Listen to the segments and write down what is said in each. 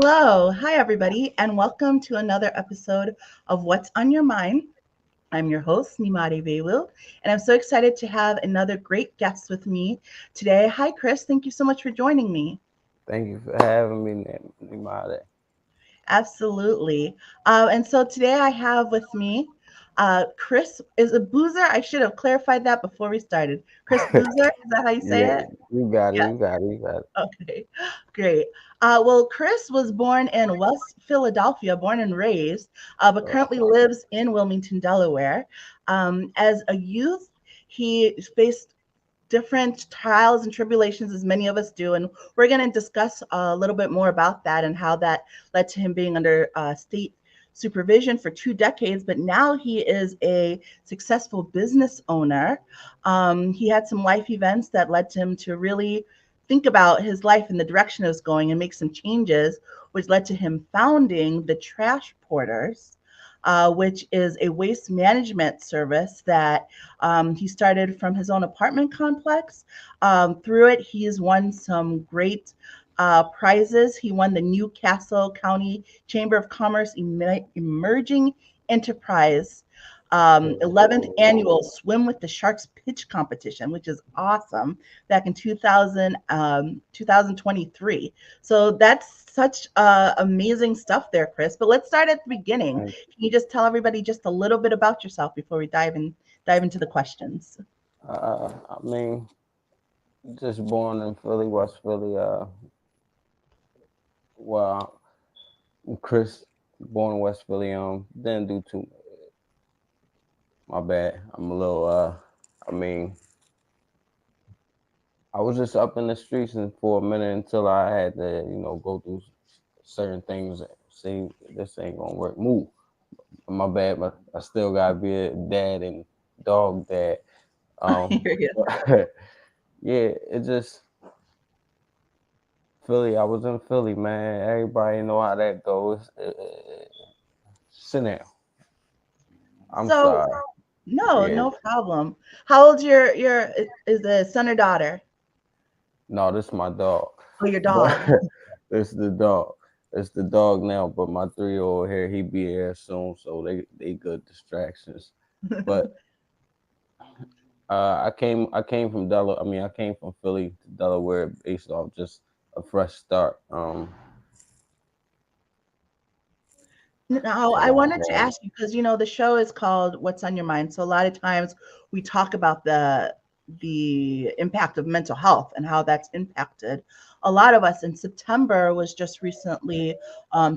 Hello. Hi, everybody, and welcome to another episode of What's on Your Mind. I'm your host, Nyemade, and I'm so excited to have another great guest with me today. Hi, Chris. Thank you so much for joining me. Thank you for having me, Nyemade. Absolutely. And so today I have with me Chris is a Boozer. I should have clarified that before we started. Chris Boozer, is that how you say Yeah, it? you got it. Yeah. You got it. You got it. Okay, great. Well, Chris was born in West Philadelphia, born and raised, but currently Uh, lives in Wilmington, Delaware. As a youth, he faced different trials and tribulations, as many of us do, and we're going to discuss a little bit more about that and how that led to him being under state supervision for 2 decades. But now he is a successful business owner. He had some life events that led to him to really think about his life and the direction it was going and make some changes, which led to him founding the Trash Porters, which is a waste management service that he started from his own apartment complex. Through it, he's won some great prizes. He won the Newcastle County Chamber of Commerce Emerging Enterprise 11th annual Swim with the Sharks pitch competition, which is awesome, back in 2023. So that's such amazing stuff there, Chris. But let's start at the beginning. and, Can you just tell everybody just a little bit about yourself before we dive into the questions? I mean, just born in Philly, West Philly. Well, I'm Chris, born in West Philly. Didn't do too. My bad. I'm a little. I mean, I was just up in the streets and for a minute until I had to, go through certain things. See, this ain't gonna work. Move. My bad, but I still gotta be a dad and dog dad. Here you Yeah, it just Philly. I was in Philly, man. Everybody know how that goes. Sit down. I'm So sorry. no, Yeah, no problem. How old's your is the son or daughter? no, this my dog, Oh, your but dog. it's the dog. It's the dog now. But my 3-year-old here, he be here soon, so they good distractions. But I came from Delaware. I mean, I came from Philly to Delaware based off just a fresh start. No, I So wanted to ask you because the show is called What's on Your Mind. So a lot of times we talk about the impact of mental health and how that's impacted a lot of us. And September was just recently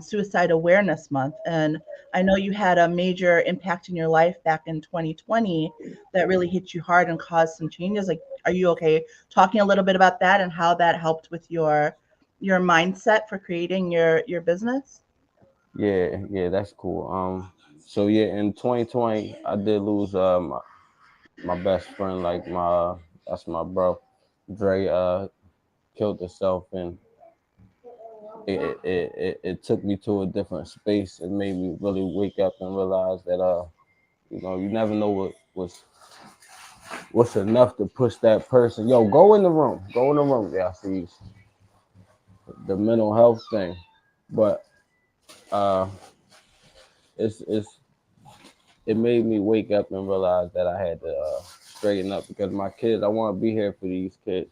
Suicide Awareness Month, and I know you had a major impact in your life back in 2020 that really hit you hard and caused some changes. Like, are you okay talking a little bit about that and how that helped with your mindset for creating your business? yeah, yeah, that's cool. So yeah, in 2020, I did lose my best friend, like that's my bro, Dre. Killed herself, and it took me to a different space. It made me really wake up and realize that you never know what's enough to push that person. Yo, go in the room. Go in the room. Yeah, I see the mental health thing, but uh, it's it made me wake up and realize that I had to straighten up because my kids. I want to be here for these kids.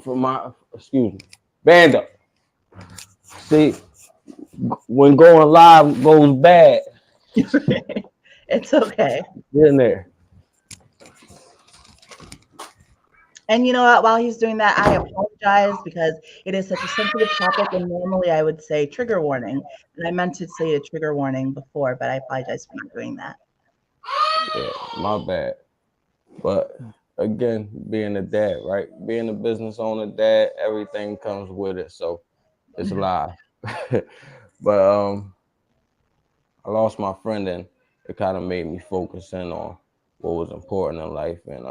For my excuse me, band up. See, when going live goes bad, It's okay. get in there. And you know what? While he's doing that, I apologize because it is such a sensitive topic. And normally I would say trigger warning. And I meant to say a trigger warning before, but I apologize for not doing that. Yeah, my bad. But again, being a dad, right? Being a business owner, dad, everything comes with it. So it's live. But I lost my friend, and it kind of made me focus in on what was important in life. And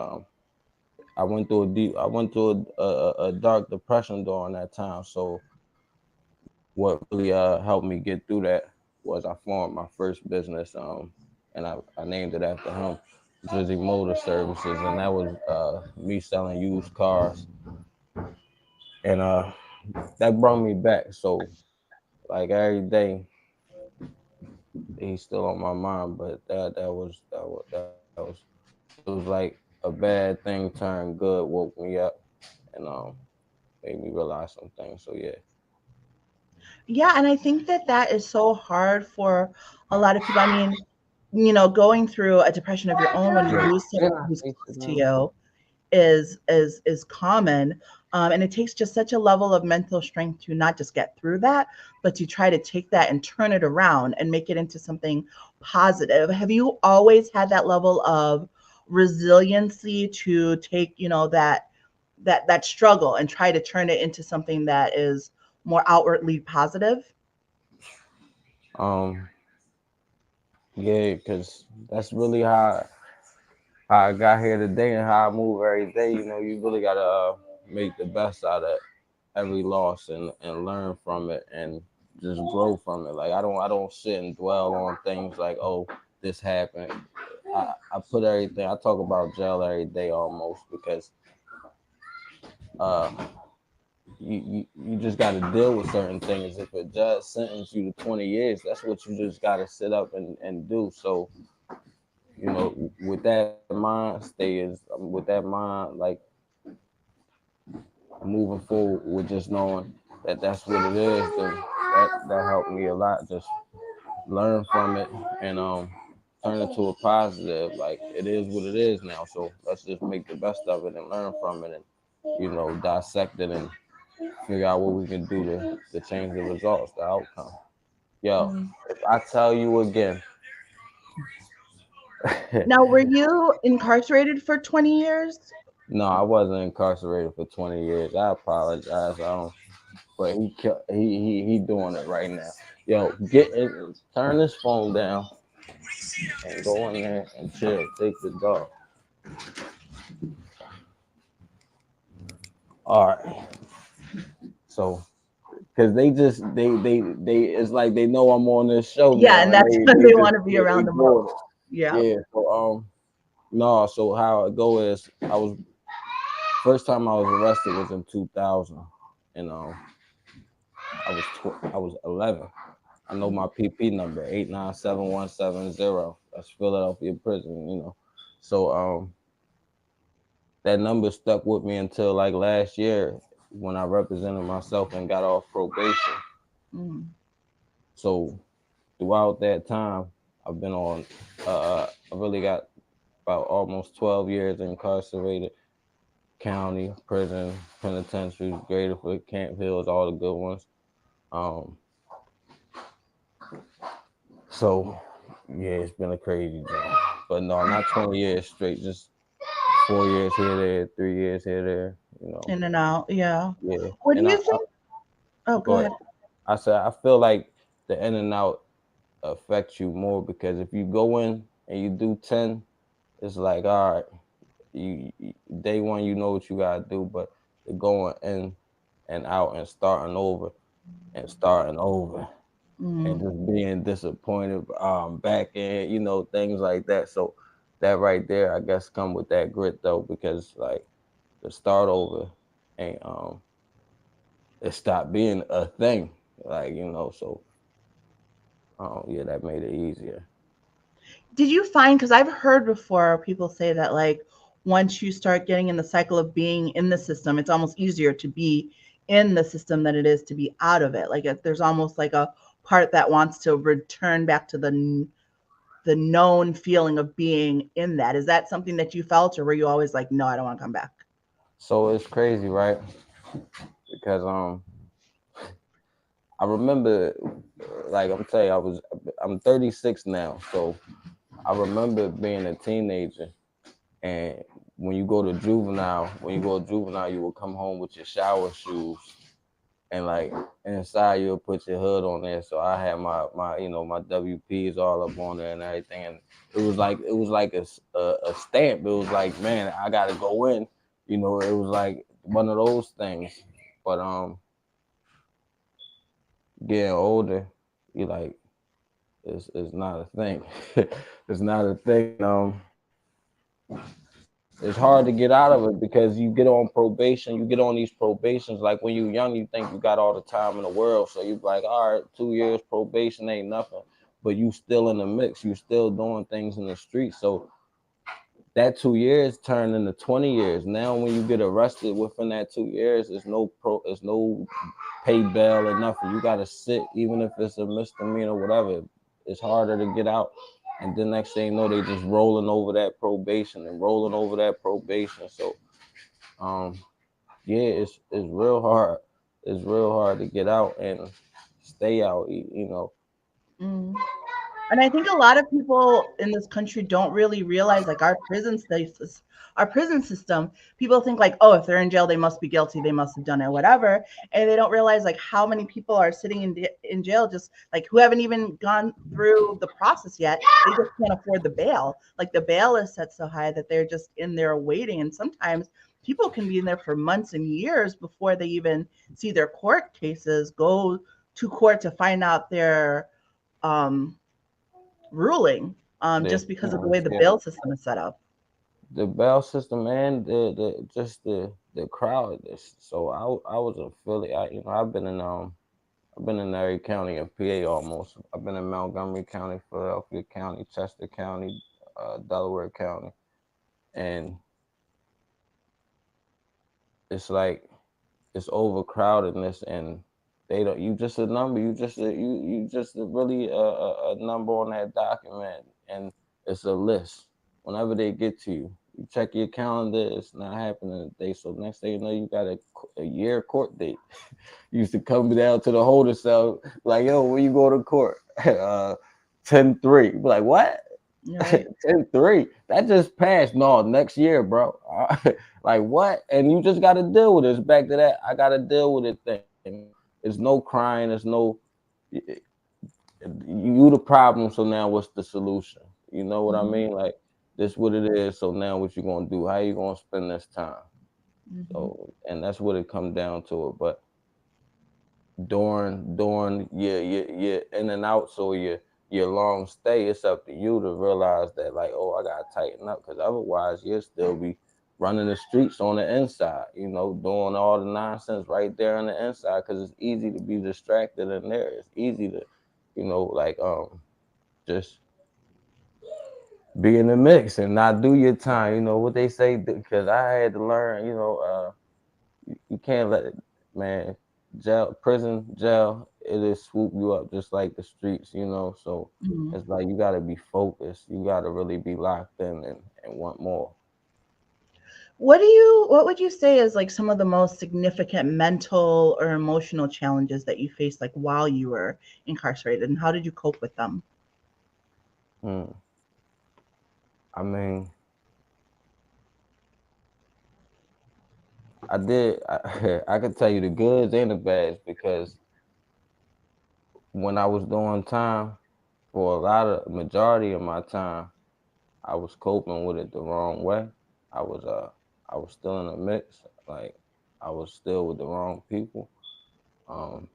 I went through a dark depression during that time. So what really helped me get through that was I formed my first business, and I named it after him, Drizzy Motor Services, and that was me selling used cars, and that brought me back. So like every day he's still on my mind. But it was like a bad thing turned good, woke me up, and made me realize some things. So yeah, Yeah, and I think that that is so hard for a lot of people. I mean, you know, going through a depression of your own when you yo, lose someone did I who's say sit close to down? you is common, and it takes just such a level of mental strength to not just get through that, but to try to take that and turn it around and make it into something positive. Have you always had that level of resiliency to take, you know, that struggle and try to turn it into something that is more outwardly positive? Um, yeah, because that's really how I got here today and how I move every day. You know, you really gotta make the best out of every loss and learn from it and just grow from it. Like I don't sit and dwell on things like, oh, this happened. I put everything. I talk about jail every day almost because uh you just got to deal with certain things. If a judge sentenced you to 20 years, that's what you just got to sit up and do. So you know, with that mind, with that mind, like moving forward with just knowing that that's what it is, then that helped me a lot. Just learn from it and turn it to a positive. Like it is what it is now. So let's just make the best of it and learn from it and dissect it and figure out what we can do to change the results, the outcome. Yo, Mhm. if I tell you again, Now, were you incarcerated for 20 years? no, I wasn't incarcerated for 20 years. I apologize. But he doing it right now. Yo, get it, turn this phone down and go in there and chill. Take the dog. All right. So, cause they it's like they know I'm on this show Yeah, now, and and that's they when they they just want to be they around the doing most. it. Yeah. Yeah. So no. So how it go is I was first time I was arrested was in 2000, and I was 11. I know my PP number 897-170. That's Philadelphia prison. So that number stuck with me until like last year when I represented myself and got off probation. Mm. So throughout that time, I've been on. I really got about almost 12 years incarcerated. County, prison, penitentiary, Graterford, Camp Hills, all the good ones. Um, so yeah, it's been a crazy job. But no, not 20 years straight, just 4 years here, there, 3 years here, there. In and out. Yeah. Yeah. What do And you think? Oh, go go ahead. ahead. I said I feel like the in and out affects you more because if you go in and you do 10, it's like all right, day one you know what you gotta do, but the going in and out and starting over and Mm. just being disappointed back in, things like that. So that right there I guess come with that grit though, because like the start over and it stopped being a thing. Like, so yeah, that made it easier. Did you find, because I've heard before people say that, like, once you start getting in the cycle of being in the system, it's almost easier to be in the system than it is to be out of it. Like, there's almost like a part that wants to return back to the known feeling of being in that. Is that something that you felt, or were you always like, no, I don't want to come back? So it's crazy, right? Because I remember, like I'm telling you, I'm 36 now, so I remember being a teenager, and when you go to juvenile, you will come home with your shower shoes, and like inside you'll put your hood on there. So I had my WPs all up on there and everything, and it was like a stamp. It was like, man, I gotta go in. It was like one of those things. But getting older, you like it's not a thing. It's not a thing. It's it's hard to get out of it because you get on probation, you get on these probations. Like when you're young, you think you got all the time in the world, so you like, all right, 2 years probation ain't nothing, but you still in the mix, you still doing things in the street. So that 2 years turned into 20 years. Now when you get arrested within that 2 years, it's no pay bail or nothing. You gotta sit, even if it's a misdemeanor, whatever. It's harder to get out. And then next thing you know, they just rolling over that probation and rolling over that probation. So um yeah, it's real hard. It's real hard to get out and stay out, you know. Mm. And I think a lot of people in this country don't really realize like our prison system, people think like, oh, if they're in jail, they must be guilty, they must have done it, whatever. And they don't realize like how many people are sitting in jail just like who haven't even gone through the process yet. They just can't afford the bail. Like the bail is set so high that they're just in there waiting. And sometimes people can be in there for months and years before they even see their court cases go to court to find out their um ruling, Their just because of the way sentence, the yeah. bail system is set up. The bail system and the just the crowd. So I was in Philly. I've been in every county in PA almost. I've been in Montgomery County, Philadelphia County, Chester County, Delaware County, and it's like it's overcrowdedness, and they don't. You just a number. You just really a number on that document, and it's a list. Whenever they get to you, you check your calendar. It's not happening today. So next thing you know, you got a year court date. You used to come down to the holder cell, like, yo, when you go to court, 10-3. Be like, what? You're right. 10-3. That just passed. No, next year, bro. Like what? And you just got to deal with it. It's back to that. I got to deal with it thing. It's no crying. It's no you the problem. So now what's the solution? You know what I Hmm. mean? Like this what it is. So now what you gonna do? How you gonna spend this time? Hmm. So and that's what it comes down to it. But during your in and out, so your long stay, it's up to you to realize that like, oh, I gotta tighten up, because otherwise you'll still be running the streets on the inside, doing all the nonsense right there on the inside, because it's easy to be distracted in there. It's easy to, like just be in the mix and not do your time. You know what they say, because I had to learn, you can't let it, man. Jail, it'll swoop you up just like the streets. So Hmm. it's like you gotta be focused. You gotta really be locked in and want more. What would you say is like some of the most significant mental or emotional challenges that you faced like while you were incarcerated, and how did you cope with them? Hmm. I mean, I did. I could tell you the goods and the bads, because when I was doing time, for a lot of majority of my time, I was coping with it the wrong way. I was uh I was still in a mix. Like I was still with the wrong people. Um,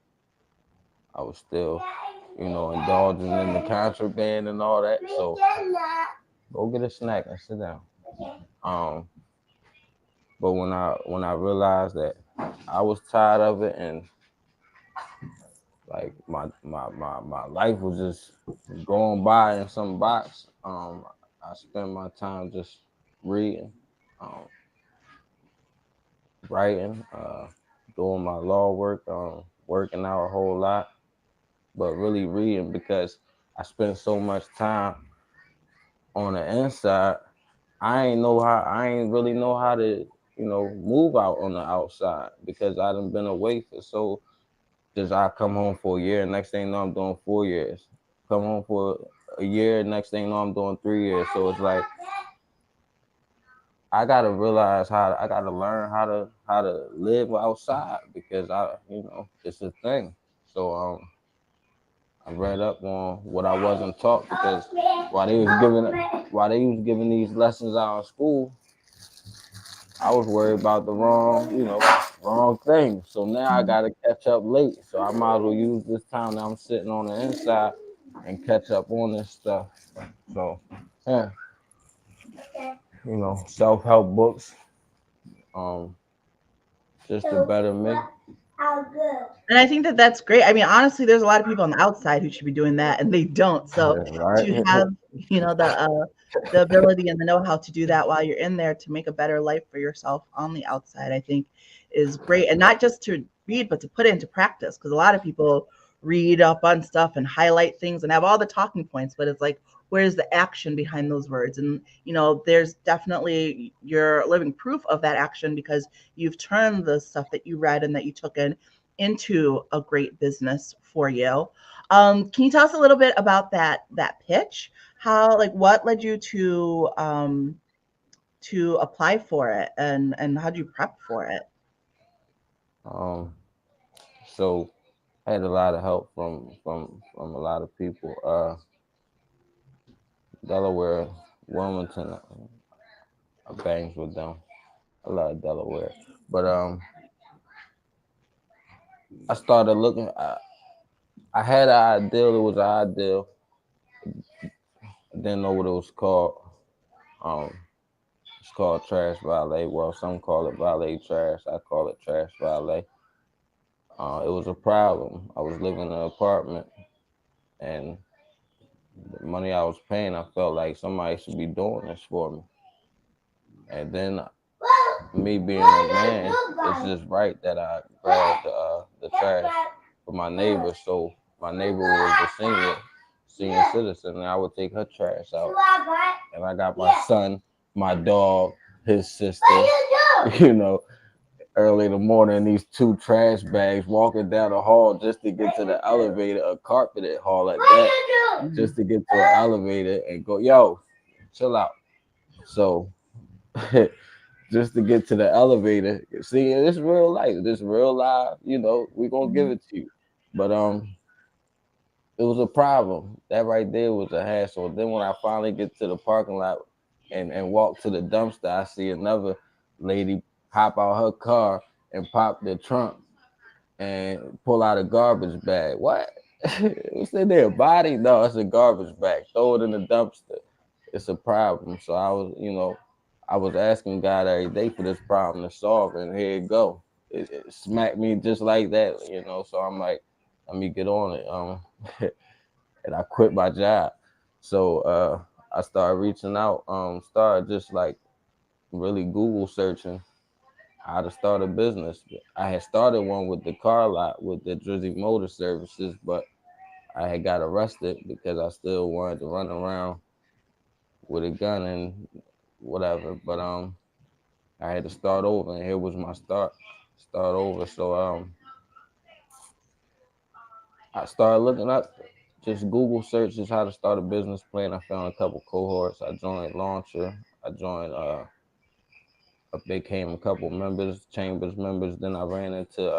I was still, indulging in the contraband and all that. So go get a snack and sit down. Um, but when I realized that I was tired of it, and like my life was just going by in some box, I spent my time just reading, um, writing, doing my law work, working out a whole lot, but really reading, because I spent so much time on the inside. I ain't really know how to, move out on the outside, because I done been away for so. Just I come home for a year, next thing you know I'm doing 4 years. Come home for a year, next thing you know I'm doing 3 years. So it's like I gotta learn how to live outside, because it's a thing. So I read up on what I wasn't taught, because while they was giving these lessons out in school, I was worried about the wrong thing. So now I Mhm. gotta catch up late. So I might as well use this time that I'm sitting on the inside and catch up on this stuff. So yeah. self help books, um, just to better me. And I think that that's great. I mean, honestly, there's a lot of people on the outside who should be doing that, and they don't. So to Right? have, the ability and the know-how to do that while you're in there to make a better life for yourself on the outside, I think is great. And not just to read, but to put it into practice. Because a lot of people read up on stuff and highlight things and have all the talking points, but it's like, where's the action behind those words? And there's definitely you're living proof of that action because you've turned the stuff that you read and that you took in into a great business for you. Can you tell us a little bit about that pitch? How, like, what led you to apply for it, and how did you prep for it? um, so I had a lot of help from a lot of people. Delaware, Wilmington, I bangs with them. I love Delaware, but I started looking. I had an ideal. It was an ideal. I didn't know what it was called. Um, it's called trash valet. Well, some call it valet trash. I call it trash valet. It was a problem. I was living in an apartment, and the money I was paying, I felt like somebody should be doing this for me. And then me being a man, it's just right that I grabbed the trash for my neighbor. So my neighbor was a senior citizen, and I would take her trash out. And I got my son, my dog, his sister, you know, early in the morning, these two trash bags walking down the hall just to get to the elevator, a carpeted hall at that, Mhm. just to get to an elevator and go, yo, chill out. So just to get to the elevator. See, it's real life. This real life. We gonna give Mhm. it to you. But it was a problem. That right there was a hassle. Then when I finally get to the parking lot and walk to the dumpster, I see another lady hop out her car and pop the trunk and pull out a garbage bag. What? What's in there? Body? No, it's a garbage bag. Throw it in the dumpster. It's a problem. So I was asking God every day for this problem to solve, and here it go. It smacked me just like that. So I'm like, let me get on it. And I quit my job. So I started reaching out. Started just like really Google searching how to start a business. I had started one with the car lot with the Drizzy Motor Services, but I had got arrested because I still wanted to run around with a gun and whatever. But I had to start over, and here was my start over. So I started looking up just Google searches how to start a business plan. I found a couple cohorts. I joined Launcher. I joined I became a couple members, chambers members. Then I ran into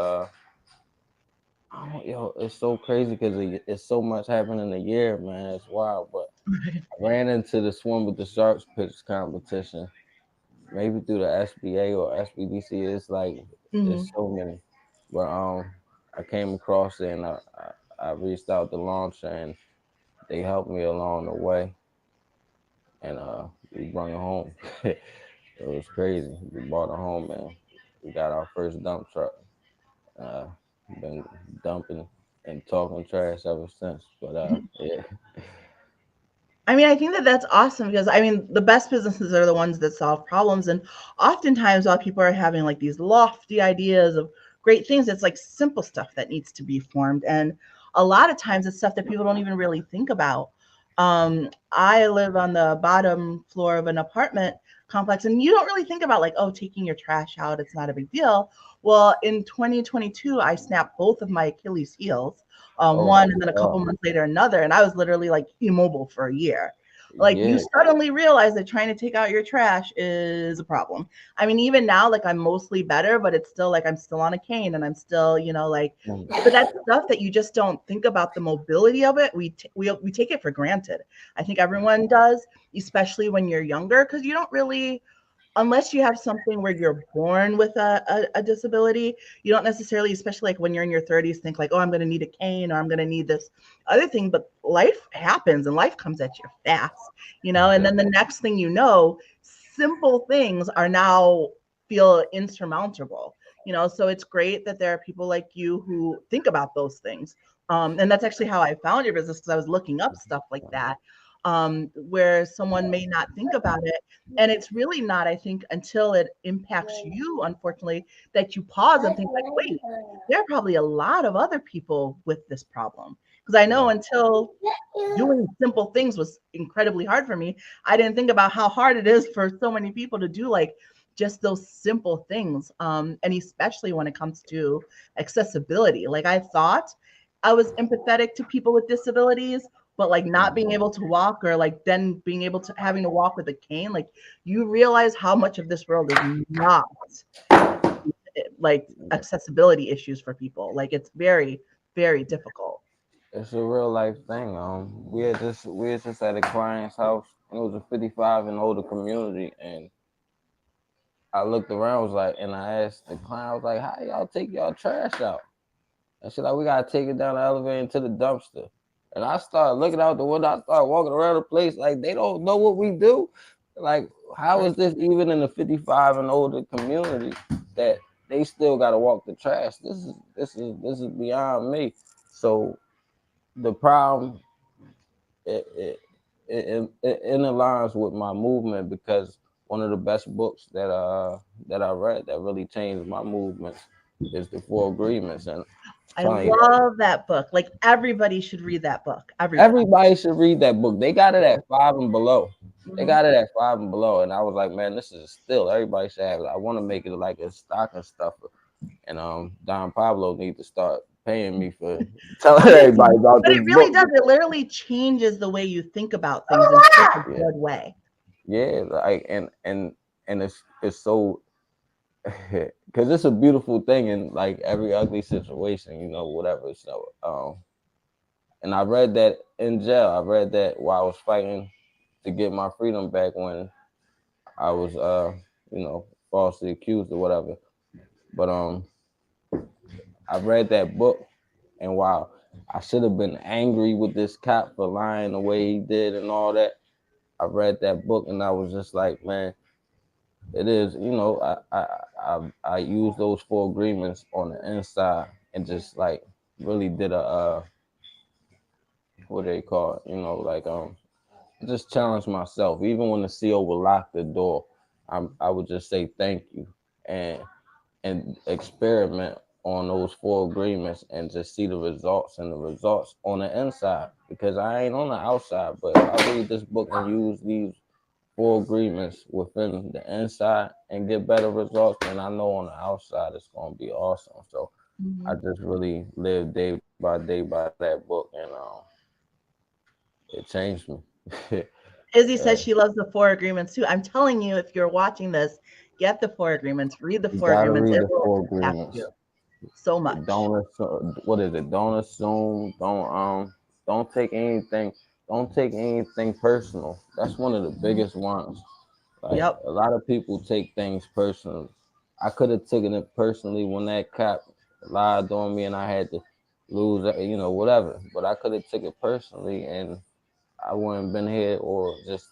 I don't, yo, it's so crazy because it's so much happening in a year, man. It's wild. But I ran into the swim with the sharks pitch competition, maybe through the SBA or SBDC. It's like it's Mhm. so many. But I came across it and I reached out to Launcher and they helped me along the way, and we brought it home. It was crazy. We bought a home, man. We got our first dump truck. Uh, been dumping and talking trash ever since. But yeah. I mean, I think that that's awesome because I mean, the best businesses are the ones that solve problems. And oftentimes, while people are having like these lofty ideas of great things, it's like simple stuff that needs to be formed. And a lot of times, it's stuff that people don't even really think about. I live on the bottom floor of an apartment complex, and you don't really think about like, oh, taking your trash out, it's not a big deal. Well, in 2022, I snapped both of my Achilles heels, Oh one my and then a couple God. months later another, and I was literally like immobile for a year. Like, you Yeah. suddenly realize that trying to take out your trash is a problem. I mean, even now, like, I'm mostly better, but it's still like I'm still on a cane and I'm still, like, but that's stuff that you just don't think about the mobility of it. We take it for granted. I think everyone does, especially when you're younger, because you don't really, unless you have something where you're born with a disability, you don't necessarily, especially like when you're in your 30s, think like, oh, I'm going to need a cane or I'm going to need this other thing. But life happens and life comes at you fast, and then the next thing you know, simple things are now feel insurmountable. So it's great that there are people like you who think about those things. And that's actually how I found your business, because I was looking up stuff like that, where someone may not think about it. And it's really not, I think, until it impacts you, unfortunately, that you pause and think like, wait, there are probably a lot of other people with this problem. Because I know Yeah. until doing simple things was incredibly hard for me, I didn't think about how hard it is for so many people to do like just those simple things. And especially when it comes to accessibility. Like I thought I was empathetic to people with disabilities, but like not being able to walk, or like then being able to having to walk with a cane, like you realize how much of this world is not like accessibility issues for people. Like it's very, very difficult. It's a real life thing. We had just at a client's house, and it was a 55 and older community, and I looked around, was like, and I asked the client, I was like, how y'all take y'all trash out? And she's like, we gotta take it down the elevator into the dumpster. And I started looking out the window. I started walking around the place like they don't know what we do. Like, how is this even in the 55 and older community that they still gotta walk the trash? This is beyond me. So the problem, it it it aligns with my movement, because one of the best books that I read that really changed my movement is the Four Agreements. And I telling you, love that book. Like everybody should read that book. Everybody. everybody should read that book. They got it at Five and Below. They Mhm. got it at Five and Below, and I was like, man, this is still everybody should have it. I want to make it like a stocking stuffer, and Don Pablo need to start paying me for telling everybody about But this it really book. does. It literally changes the way you think about things in such a Yeah, good way. yeah, like and it's so because it's a beautiful thing in like every ugly situation, whatever. So and I read that in jail. I read that while I was fighting to get my freedom back when I was falsely accused or whatever. But I read that book, and while I should have been angry with this cop for lying the way he did and all that, I read that book and I was just like, man, it is, I used those four agreements on the inside and just like really did a what they call it, like just challenge myself. Even when the CO would lock the door, I would just say thank you, and experiment on those four agreements and just see the results, and the results on the inside, because I ain't on the outside. But if I read this book and use these four agreements within the inside and get better results, then I know on the outside it's gonna be awesome. So I Mhm. just really live day by that book, and it changed me. Izzy Yeah, says she loves the Four Agreements too. I'm telling you, if you're watching this, get the Four Agreements, read the you Four gotta Agreements. read It the will four impact you agreements. so much. Don't what is it? Don't assume. Don't take anything. Don't take anything personal. That's one of the Mhm. biggest ones. Like Yep. a lot of people take things personally. I could have taken it personally when that cop lied on me and I had to lose, whatever. But I could have took it personally and I wouldn't been here, or just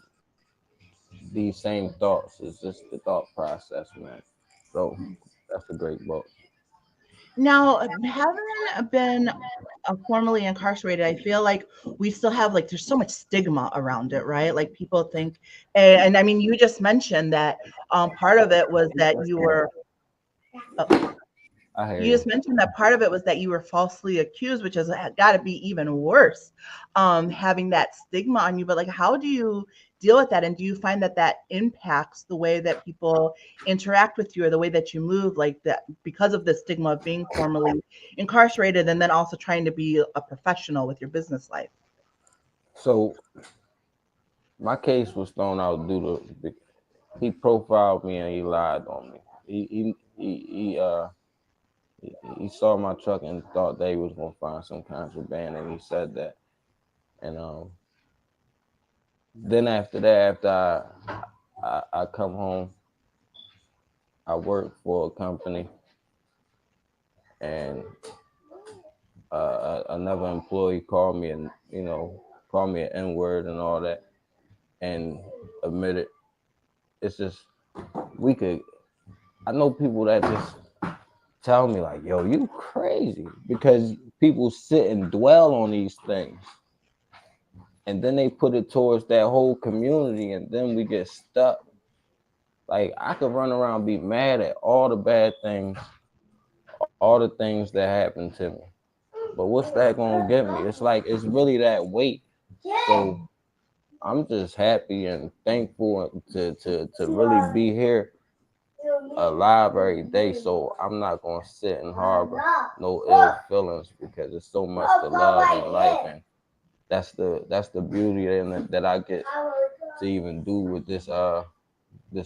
these same thoughts. It's just the thought process, man. So that's a great book. Now, having been formerly incarcerated, I feel like we still have like there's so much stigma around it, right? Like people think, and I mean, you just mentioned that part of it was that you were. I hear You you. just mentioned that part of it was that you were falsely accused, which has got to be even worse, having that stigma on you. But like, how do you deal with that? And do you find that that impacts the way that people interact with you, or the way that you move, like that, because of the stigma of being formerly incarcerated, and then also trying to be a professional with your business life? So my case was thrown out due to he profiled me and he lied on me. He saw my truck and thought they was gonna find some contraband, and he said that. And then after that, after I come home, I work for a company, and another employee called me and called me an N word and all that, and admitted it's just we could. I know people that just tell me like, "Yo, you crazy," because people sit and dwell on these things, and then they put it towards that whole community, and then we get stuck. Like I could run around be mad at all the bad things, all the things that happened to me. But what's that gonna get me? It's really that weight. So I'm just happy and thankful to really be here alive every day. So I'm not gonna sit and harbor no ill feelings because there's so much to love in life, and that's the beauty that I get to even do with this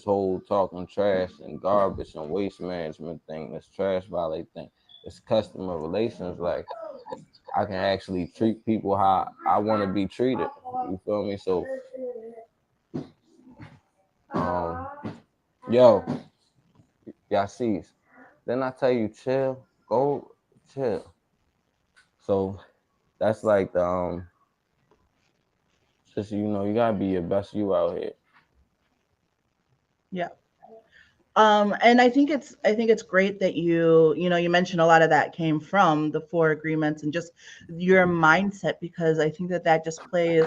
whole talking trash and garbage and waste management thing, this trash valet thing, this customer relations. Like I can actually treat people how I want to be treated. You feel me? So, um, yo, y'all sees. Then I tell you, chill, go chill. So that's like the just you gotta be your best you out here. Yeah. And I think it's great that you mentioned a lot of that came from the four agreements and just your mindset, because I think that that just plays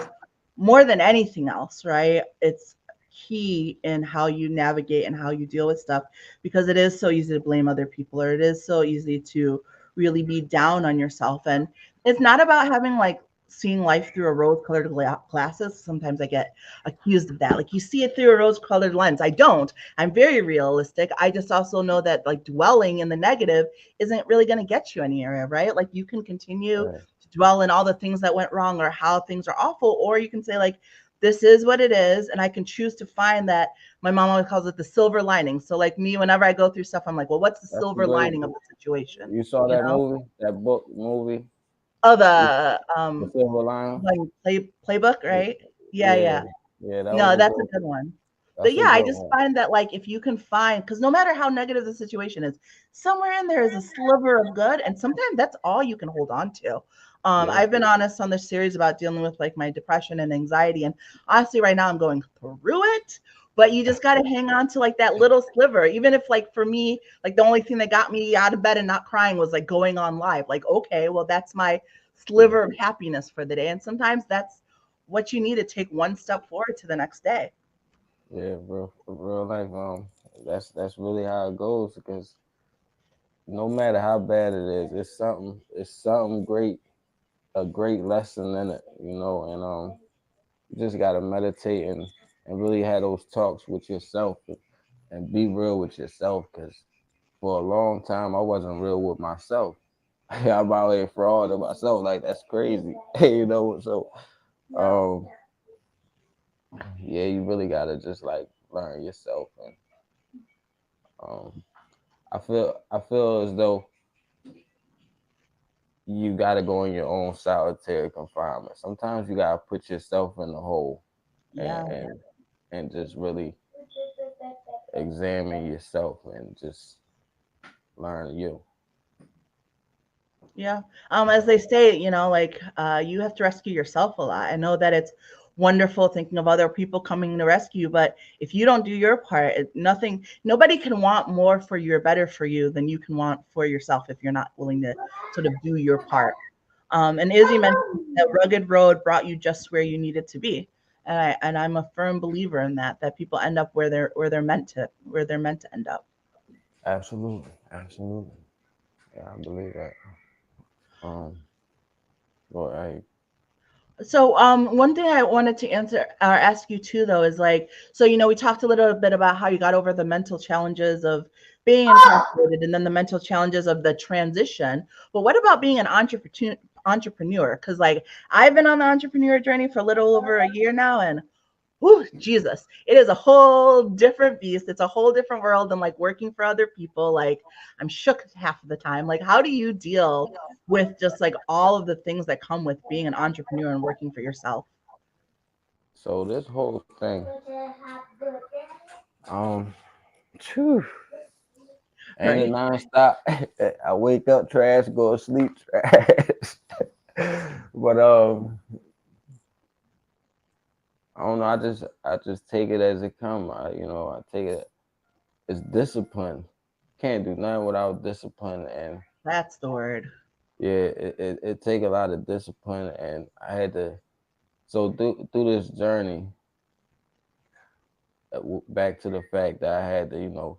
more than anything else, right? It's key in how you navigate and how you deal with stuff, because it is so easy to blame other people, or it is so easy to really be down on yourself. And it's not about having like seeing life through a rose-colored glasses. Sometimes I get accused of that. Like, you see it through a rose-colored lens. I don't. I'm very realistic. I just also know that like dwelling in the negative isn't really going to get you anywhere, right? Like, you can continue Right. to dwell in all the things that went wrong or how things are awful, or you can say like, this is what it is, and I can choose to find that. My mom always calls it the silver lining. So like me, whenever I go through stuff, I'm like, well, what's the That's a silver great lining of book. the situation? You saw You that know? movie, that book movie, Oh, you, the The Silver Lining. like playbook, right? Yeah, Yeah, yeah. yeah, that was No, a that's a good good one. one. But That's a yeah, I good just one. find that like if you can find, because no matter how negative the situation is, somewhere in there is a sliver of good, and sometimes that's all you can hold on to. Yeah, I've been honest on this series about dealing with like my depression and anxiety, and honestly, right now I'm going through it. But you just got to hang on to like that little sliver, even if like for me, like the only thing that got me out of bed and not crying was like going on live. Like, okay, well that's my yeah, sliver of happiness for the day, and sometimes that's what you need to take one step forward to the next day. yeah, bro. For real life, that's really how it goes. Because no matter how bad it is, it's something great, a great lesson in it, and you just gotta meditate and really have those talks with yourself and be real with yourself. Because for a long time, I wasn't real with myself. I'm out here fraud to myself. Like that's crazy, So, um, yeah, you really gotta just like learn yourself, and um, I feel as though you gotta go in your own solitary confinement. Sometimes you gotta put yourself in the hole and Yeah. and just really examine yourself and just learn you. Yeah. As they say, like you have to rescue yourself a lot. I know that it's wonderful thinking of other people coming to rescue you, but if you don't do your part, nobody can want more for your better for you than you can want for yourself if you're not willing to sort of do your part. And Izzy mentioned that rugged road brought you just where you needed to be. And I'm a firm believer in that people end up where they're meant to end up. Absolutely, absolutely. Yeah, I believe that. Um, but I So, one thing I wanted to answer or ask you too, though, is like, so we talked a little bit about how you got over the mental challenges of being incarcerated, and then the mental challenges of the transition. But what about being an entrepreneur? Entrepreneur, because like I've been on the entrepreneur journey for a little over a year now, and whew, Jesus, it is a whole different beast. It's a whole different world than like working for other people. Like, I'm shook half of the time. Like, how do you deal with just like all of the things that come with being an entrepreneur and working for yourself? so this whole thing, um, phew, ain't it Right. nonstop? I wake up trash, go to sleep trash. But I don't know. I just take it as it come. I take it as discipline. Can't do nothing without discipline, and That's the word. yeah, it take a lot of discipline, and I had to. So through this journey, back to the fact that I had to,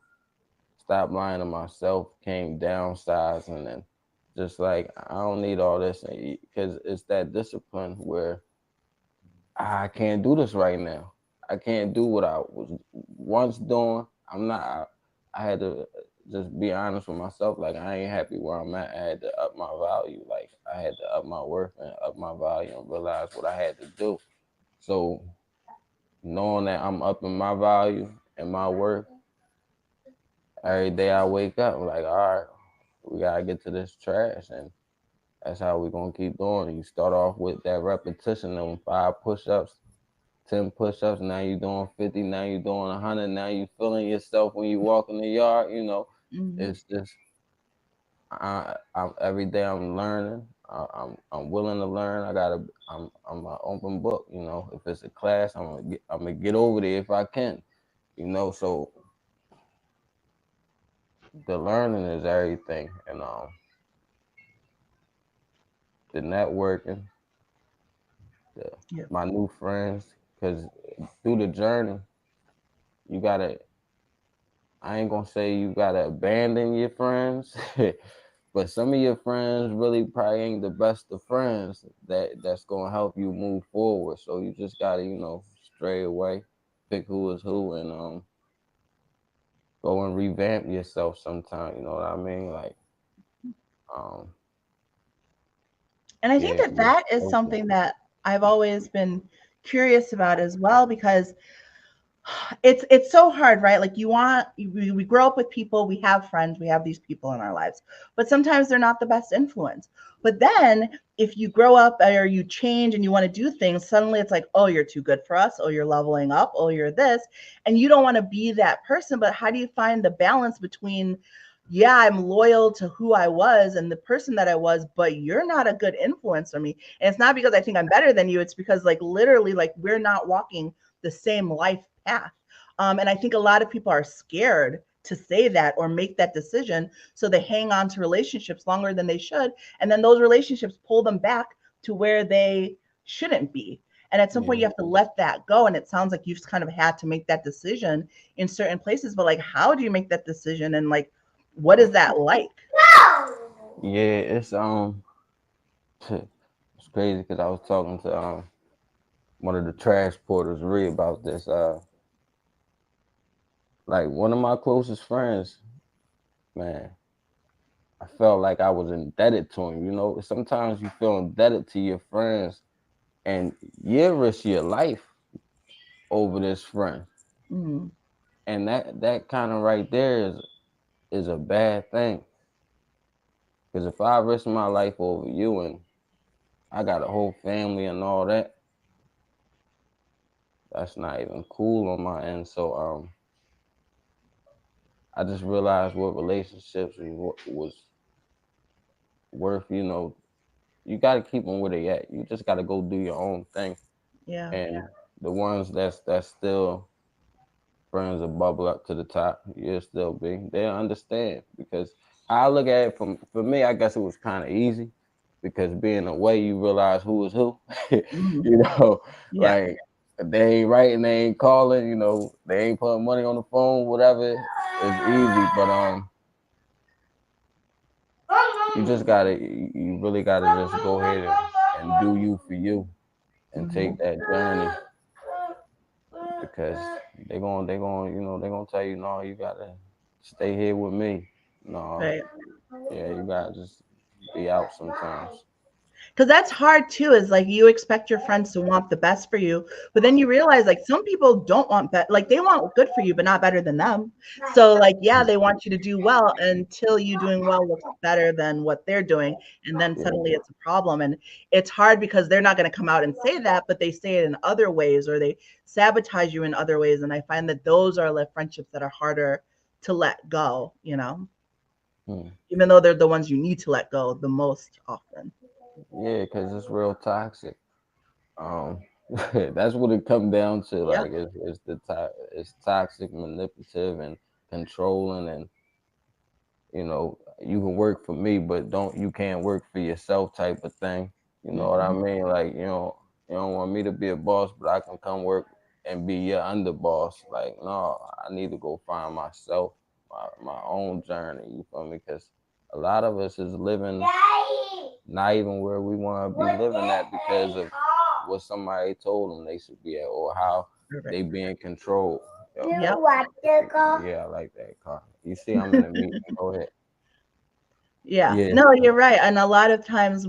stop lying to myself, came downsizing, and just like I don't need all this, because it's that discipline where I can't do this right now. I can't do what I was once doing. I'm not. I had to just be honest with myself. Like I ain't happy where I'm at. I had to up my value. Like I had to up my worth and up my value and realize what I had to do. So knowing that I'm upping my value and my worth every day, I wake up I'm like, all right, we gotta get to this trash, and that's how we're gonna keep doing. You start off with that repetition of 5 push-ups, 10 push-ups. Now you're doing 50. Now you're doing 100. Now you feeling yourself when you walk in the yard. Hmm. It's just every day I'm learning. I'm willing to learn. I'm an open book. If it's a class, I'm gonna get over there if I can. So the learning is everything, and the networking, the Yeah. my new friends, because through the journey, you gotta. I ain't gonna say you gotta abandon your friends, but some of your friends really probably ain't the best of friends that's gonna help you move forward. So you just gotta, stray away, pick who is who, and go and revamp yourself sometime. You know what I mean? Like, um, And I think yeah, that that is open. something that I've always been curious about as well, because it's so hard, right? Like we grow up with people, we have friends, we have these people in our lives, but sometimes they're not the best influence. But then if you grow up or you change and you want to do things, suddenly it's like, oh, you're too good for us, oh, you're leveling up, oh, you're this, and you don't want to be that person. But how do you find the balance between, yeah, I'm loyal to who I was and the person that I was, but you're not a good influence for me. And it's not because I think I'm better than you, it's because like literally like we're not walking the same life path. And I think a lot of people are scared to say that or make that decision. So they hang on to relationships longer than they should. And then those relationships pull them back to where they shouldn't be. And at some point, Yeah, you have to let that go. And it sounds like you've kind of had to make that decision in certain places. But like, how do you make that decision? And like, what is that like? yeah. It's crazy because I was talking to one of the trash porters read about this. Like one of my closest friends, man, I felt like I was indebted to him. Sometimes you feel indebted to your friends, and you risk your life over this friend, Mm, and that kind of right there is a bad thing. Because if I risk my life over you, and I got a whole family and all that, that's not even cool on my end. So I just realized what relationships was worth. You got to keep them where they at. You just got to go do your own thing, yeah. and the ones that's still friends will bubble up to the top. You'll still be. They'll understand because I look at it for me. I guess it was kind of easy because being away, you realize who is who. Mm, you know, yeah. like they ain't writing, they ain't calling. They ain't putting money on the phone. Whatever, it's easy. But you just gotta, you really gotta just go ahead and do you for you and Hmm. take that journey because they gonna tell you, no, you gotta stay here with me. No, Right. yeah, you gotta just be out sometimes. Because that's hard too, is like you expect your friends to want the best for you, but then you realize like some people don't want like they want good for you but not better than them. So like yeah, they want you to do well until you doing well looks better than what they're doing, and then Yeah. suddenly it's a problem. And it's hard because they're not going to come out and say that, but they say it in other ways or they sabotage you in other ways. And I find that those are the friendships that are harder to let go, Hmm. even though they're the ones you need to let go the most often. Yeah, because it's real toxic. Um, That's what it come down to. Yep. Like it's toxic, manipulative, and controlling, and you can work for me, but you can't work for yourself type of thing. You know what I Hmm. mean? Like you don't want me to be a boss, but I can come work and be your underboss. Like no, I need to go find myself, my own journey. You feel me? Because a lot of us is living not even where we want to be living at because of what somebody told them they should be at or how Perfect. they being controlled. Yo, Yep. yeah, I like that car. You see, I'm in a meeting. Go ahead. Yeah. Yeah, No, you're right. And a lot of times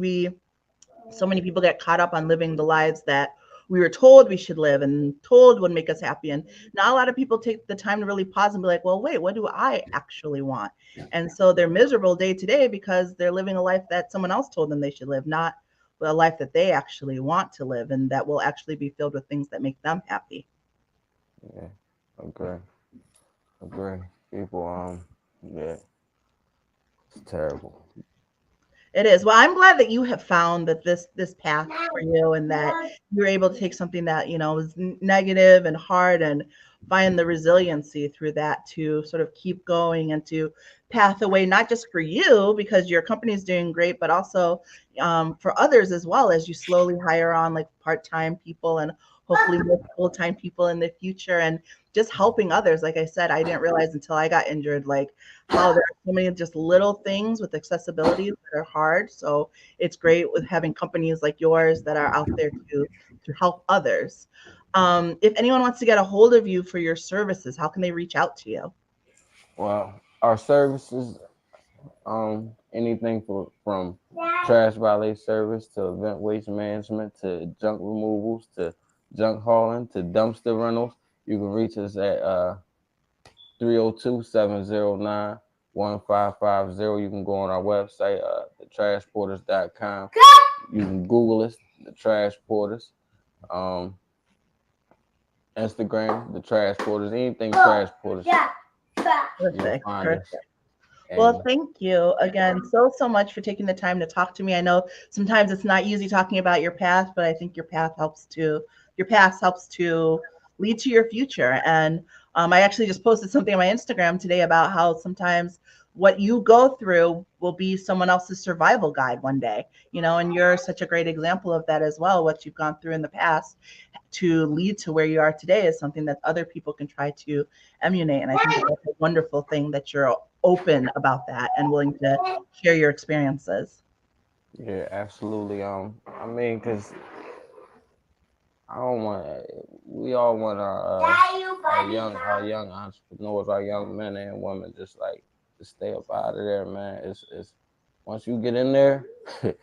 so many people get caught up on living the lives that we were told we should live and told would make us happy. And not a lot of people take the time to really pause and be like, well, wait, what do I actually want? And so they're miserable day to day because they're living a life that someone else told them they should live, not a life that they actually want to live and that will actually be filled with things that make them happy. yeah, agree, agree. People, yeah, it's terrible. It is. Well, I'm glad that you have found that this path for you and that you're able to take something that, is negative and hard and find the resiliency through that to sort of keep going and to path away, not just for you because your company is doing great, but also for others as well as you slowly hire on like part-time people and hopefully more full-time people in the future and just helping others. Like I said, I didn't realize until I got injured, like how there are so many just little things with accessibility that are hard. So it's great with having companies like yours that are out there to help others. If anyone wants to get a hold of you for your services, how can they reach out to you? Well, our services, anything from trash valet service to event waste management to junk removals to junk hauling to dumpster rentals. You can reach us at 302-709-1550. You can go on our website, thetrashporters.com. You can Google us, the Trash Porters. Um, Instagram, the Trash Porters, anything Trash Porters, you'll Perfect. find us. Perfect. Well, And thank you again so much for taking the time to talk to me. I know sometimes it's not easy talking about your past, but I think your past helps to lead to your future. And I actually just posted something on my Instagram today about how sometimes what you go through will be someone else's survival guide one day, and you're such a great example of that as well. What you've gone through in the past to lead to where you are today is something that other people can try to emulate. And I think that that's a wonderful thing that you're open about that and willing to share your experiences. yeah, absolutely. I mean, cause I don't want. We all want our young entrepreneurs, our young men and women, just like to stay up out of there, man. It's once you get in there, it's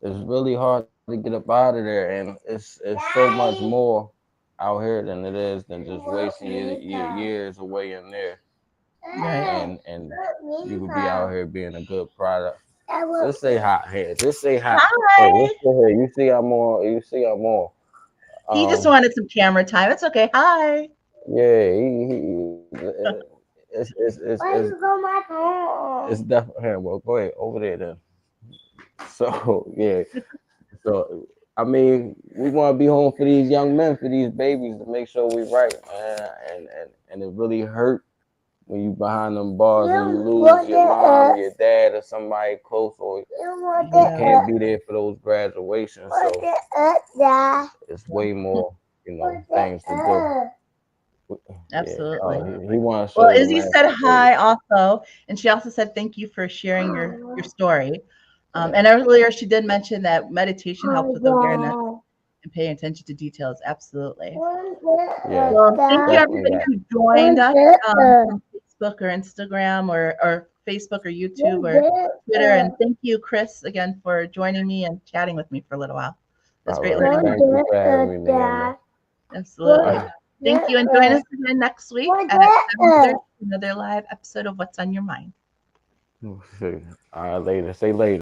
really hard to get up out of there, and it's so much more out here than it is than just wasting your years away in there, Right. and you could be out here being a good product. Just say hi here. Just say hi. Hey, Hi. what's your hair? You see I'm on. You see I'm on. He just Um, wanted some camera time. It's okay. Hi. yeah, it's definitely. Well, go ahead over there then. So yeah, so I mean, we want to be home for these young men, for these babies, to make sure we right, man. And it really hurt when you behind them bars and you lose your mom, your dad, or somebody close, or they Yeah, can't be there for those graduations. So it's way more, things to do. Yeah. absolutely. He want to Well, show you, Izzy man. said hi also, and she also said thank you for sharing your story. Yeah. And earlier she did mention that meditation helps with awareness and paying attention to details. Absolutely. Yeah. Well, thank you Definitely everybody that. who joined us from Facebook or Instagram or Facebook or YouTube or Twitter. And thank you, Chris, again for joining me and chatting with me for a little while. It was All great right. learning more. Thank you for having me, Nyemade. Absolutely. Thank you, and join us again next week at 7:30 for another live episode of What's on Your Mind. All right, later. Say later.